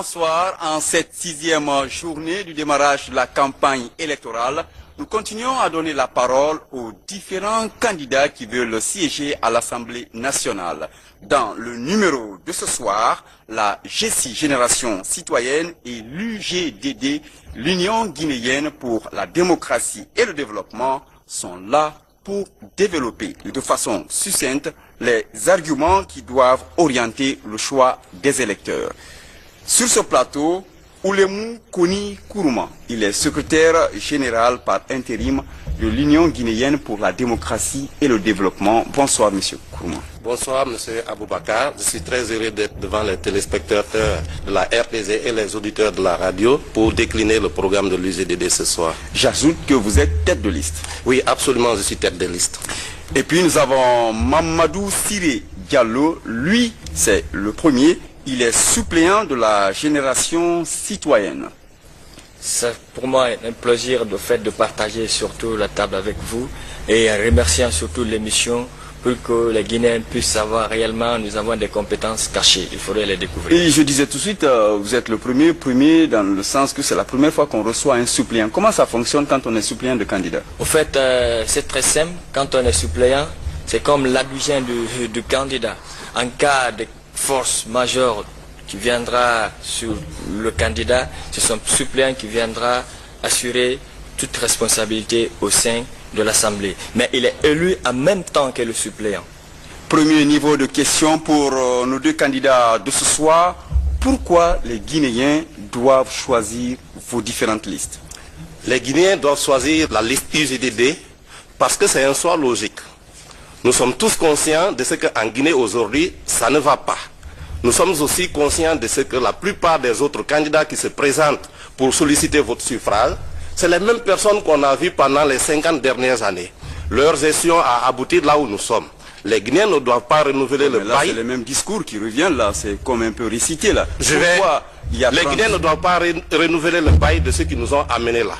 bonsoir. En cette 6e journée du démarrage de la campagne électorale, nous continuons à donner la parole aux différents candidats qui veulent siéger à l'Assemblée nationale. Dans le numéro de ce soir, la GECI Génération Citoyenne et l'UGDD, l'Union guinéenne pour la démocratie et le développement, sont là pour développer de façon succincte les arguments qui doivent orienter le choix des électeurs. Sur ce plateau, Oulemou Koni Kourouma, il est secrétaire général par intérim de l'Union guinéenne pour la démocratie et le développement. Bonsoir, monsieur Kourouma. Bonsoir, monsieur Aboubakar. Je suis très heureux d'être devant les téléspectateurs de la RTZ et les auditeurs de la radio pour décliner le programme de l'UGDD ce soir. J'ajoute que vous êtes tête de liste. Oui, absolument, je suis tête de liste. Et puis nous avons Mamadou Siré Diallo. Lui, c'est le premier. Il est suppléant de la génération citoyenne. C'est pour moi un plaisir de fait de partager surtout la table avec vous et en remerciant surtout l'émission pour que les Guinéens puissent savoir réellement nous avons des compétences cachées. Il faudrait les découvrir. Et je disais tout de suite, vous êtes le premier dans le sens que c'est la première fois qu'on reçoit un suppléant. Comment ça fonctionne quand on est suppléant de candidat? Au fait, c'est très simple. Quand on est suppléant, c'est comme l'adjoint du candidat. En cas de force majeure qui viendra sur le candidat, c'est son suppléant qui viendra assurer toute responsabilité au sein de l'Assemblée. Mais il est élu en même temps que le suppléant. Premier niveau de question pour nos deux candidats de ce soir. Pourquoi les Guinéens doivent choisir vos différentes listes? Les Guinéens doivent choisir la liste UGDD parce que c'est un choix logique. Nous sommes tous conscients de ce qu'en Guinée aujourd'hui, ça ne va pas. Nous sommes aussi conscients de ce que la plupart des autres candidats qui se présentent pour solliciter votre suffrage, c'est les mêmes personnes qu'on a vues pendant les 50 dernières années. Leur gestion a abouti là où nous sommes. Les Guinéens ne doivent pas renouveler le bail. C'est le même discours qui revient là, c'est comme un peu récité là. Les Guinéens ne doivent pas renouveler le bail de ceux qui nous ont amenés là.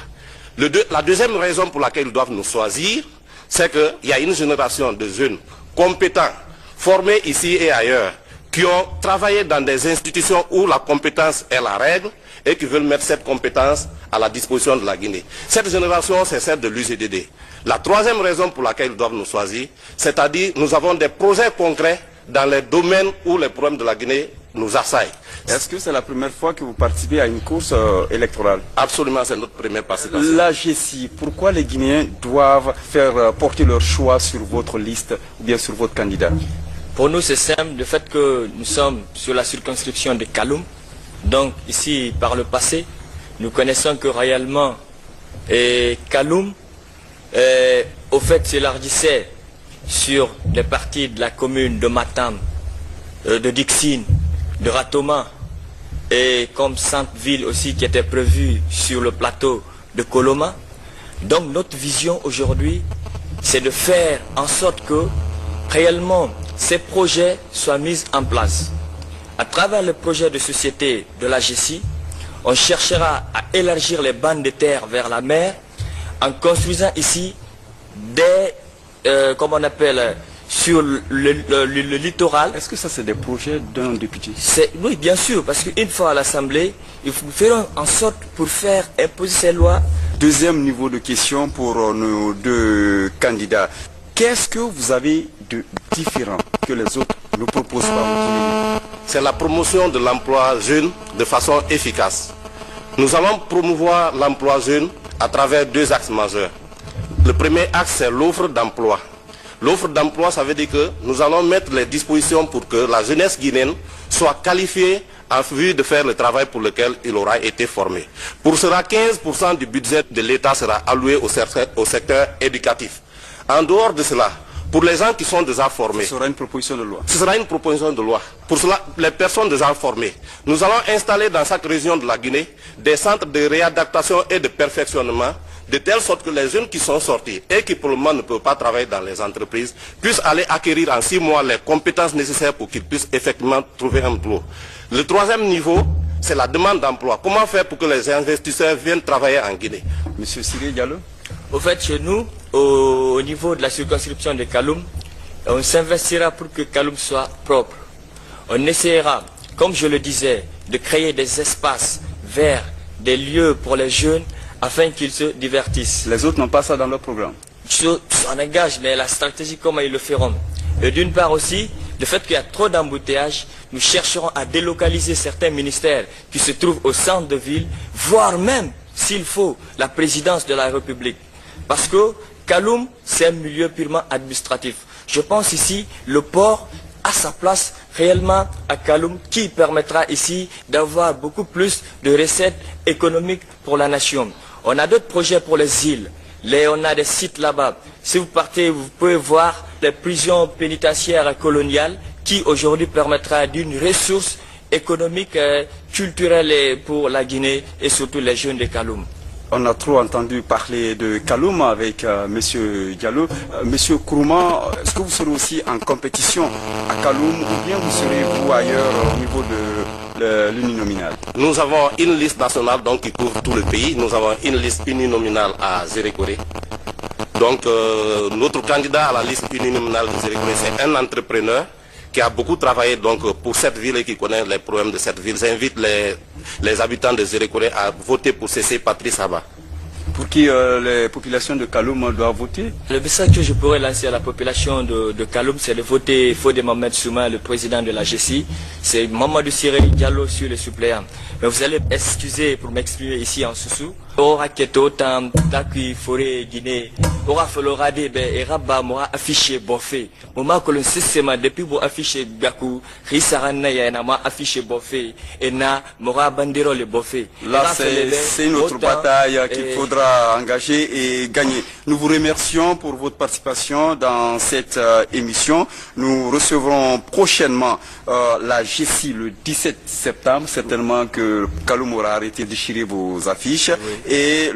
La deuxième raison pour laquelle ils doivent nous choisir, c'est qu'il y a une génération de jeunes compétents, formés ici et ailleurs, qui ont travaillé dans des institutions où la compétence est la règle et qui veulent mettre cette compétence à la disposition de la Guinée. Cette génération, c'est celle de l'UGDD. La troisième raison pour laquelle ils doivent nous choisir, c'est-à-dire nous avons des projets concrets dans les domaines où les problèmes de la Guinée nous assaillent. Est-ce que c'est la première fois que vous participez à une course électorale? Absolument, c'est notre première participation. La GECI, pourquoi les Guinéens doivent faire porter leur choix sur votre liste ou bien sur votre candidat? Pour nous, c'est simple, le fait que nous sommes sur la circonscription de Kaloum. Donc ici, par le passé, nous connaissons que réellement Kaloum, au fait, s'élargissait sur des parties de la commune de Matam, de Dixine, de Ratoma, et comme centre-ville aussi qui était prévu sur le plateau de Koloma. Donc notre vision aujourd'hui, c'est de faire en sorte que réellement ces projets soient mis en place. À travers le projet de société de la GECI, on cherchera à élargir les bandes de terre vers la mer en construisant ici des, comment on appelle, sur le littoral. Est-ce que ça c'est des projets d'un député? Oui, bien sûr, parce qu'une fois à l'Assemblée, nous ferons en sorte pour faire imposer ces lois. Deuxième niveau de question pour nos deux candidats. Qu'est-ce que vous avez de différent que les autres ne proposent pas? C'est la promotion de l'emploi jeune de façon efficace. Nous allons promouvoir l'emploi jeune à travers deux axes majeurs. Le premier axe, c'est l'offre d'emploi. L'offre d'emploi, ça veut dire que nous allons mettre les dispositions pour que la jeunesse guinéenne soit qualifiée en vue de faire le travail pour lequel il aura été formé. Pour cela, 15% du budget de l'État sera alloué au secteur éducatif. En dehors de cela, pour les gens qui sont déjà formés, ce sera une proposition de loi. Ce sera une proposition de loi. Pour cela, les personnes déjà formées, nous allons installer dans chaque région de la Guinée des centres de réadaptation et de perfectionnement, de telle sorte que les jeunes qui sont sortis et qui pour le moment ne peuvent pas travailler dans les entreprises puissent aller acquérir en 6 mois les compétences nécessaires pour qu'ils puissent effectivement trouver un boulot. Le troisième niveau, c'est la demande d'emploi. Comment faire pour que les investisseurs viennent travailler en Guinée? Monsieur Siré Diallo? Au fait, chez nous, au niveau de la circonscription de Kaloum, on s'investira pour que Kaloum soit propre. On essaiera, comme je le disais, de créer des espaces verts, des lieux pour les jeunes afin qu'ils se divertissent. Les autres n'ont pas ça dans leur programme. On engage, mais la stratégie, comment ils le feront? Et d'une part aussi, le fait qu'il y a trop d'embouteillages, nous chercherons à délocaliser certains ministères qui se trouvent au centre de ville, voire même, s'il faut, la présidence de la République. Parce que Kaloum, c'est un milieu purement administratif. Je pense ici, le port a sa place réellement à Kaloum, qui permettra ici d'avoir beaucoup plus de recettes économiques pour la nation. On a d'autres projets pour les îles. On a des sites là-bas. Si vous partez, vous pouvez voir les prisons pénitentiaires coloniales qui aujourd'hui permettra d'une ressource économique, culturelle pour la Guinée et surtout les jeunes de Kaloum. On a trop entendu parler de Kaloum avec M. Diallo. Monsieur Kourouma, est-ce que vous serez aussi en compétition à Kaloum ou bien vous serez vous ailleurs au niveau de l'uninominal? Nous avons une liste nationale donc, qui couvre tout le pays. Nous avons une liste uninominale à Zérékoré. Donc notre candidat à la liste uninominale de Zérékoré, c'est un entrepreneur qui a beaucoup travaillé donc, pour cette ville et qui connaît les problèmes de cette ville. J'invite les habitants de Zérékoré à voter pour CC Patrice Abba. Pour qui les populations de Kaloum doivent voter? Le message que je pourrais lancer à la population de Kaloum, c'est de voter Fodé Mohamed Souma, le président de la GCI. C'est Mamadou Siré Diallo sur le suppléant. Mais vous allez excuser pour m'exprimer ici en Soussou. Aura Keto, Taki, Forêt, Guinée, Aura Folorade, Eraba, Mora affiché Bofé. Moment que le système depuis pour afficher Gakou, Risarana, Yanama affiché Bofé, et Na, Mora Bandero le Bofé. Là, c'est une autre bataille qu'il faudra engager et gagner. Nous vous remercions pour votre participation dans cette émission. Nous recevrons prochainement la GCI le 17 septembre. Certainement que Kaloum aura arrêté de déchirer vos affiches. Oui. Et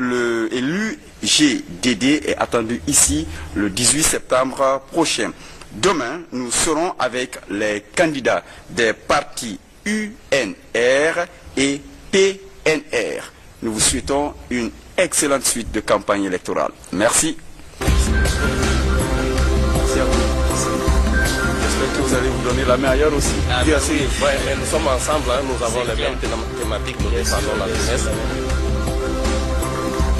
l'UGDD est attendu ici le 18 septembre prochain. Demain, nous serons avec les candidats des partis UNR et PNR. Nous vous souhaitons une excellente suite de campagne électorale. Merci. Merci à vous. J'espère que vous allez vous donner la meilleure aussi. Bien sûr, ouais, mais nous sommes ensemble, hein, nous avons les mêmes thématiques, nous défendons la jeunesse.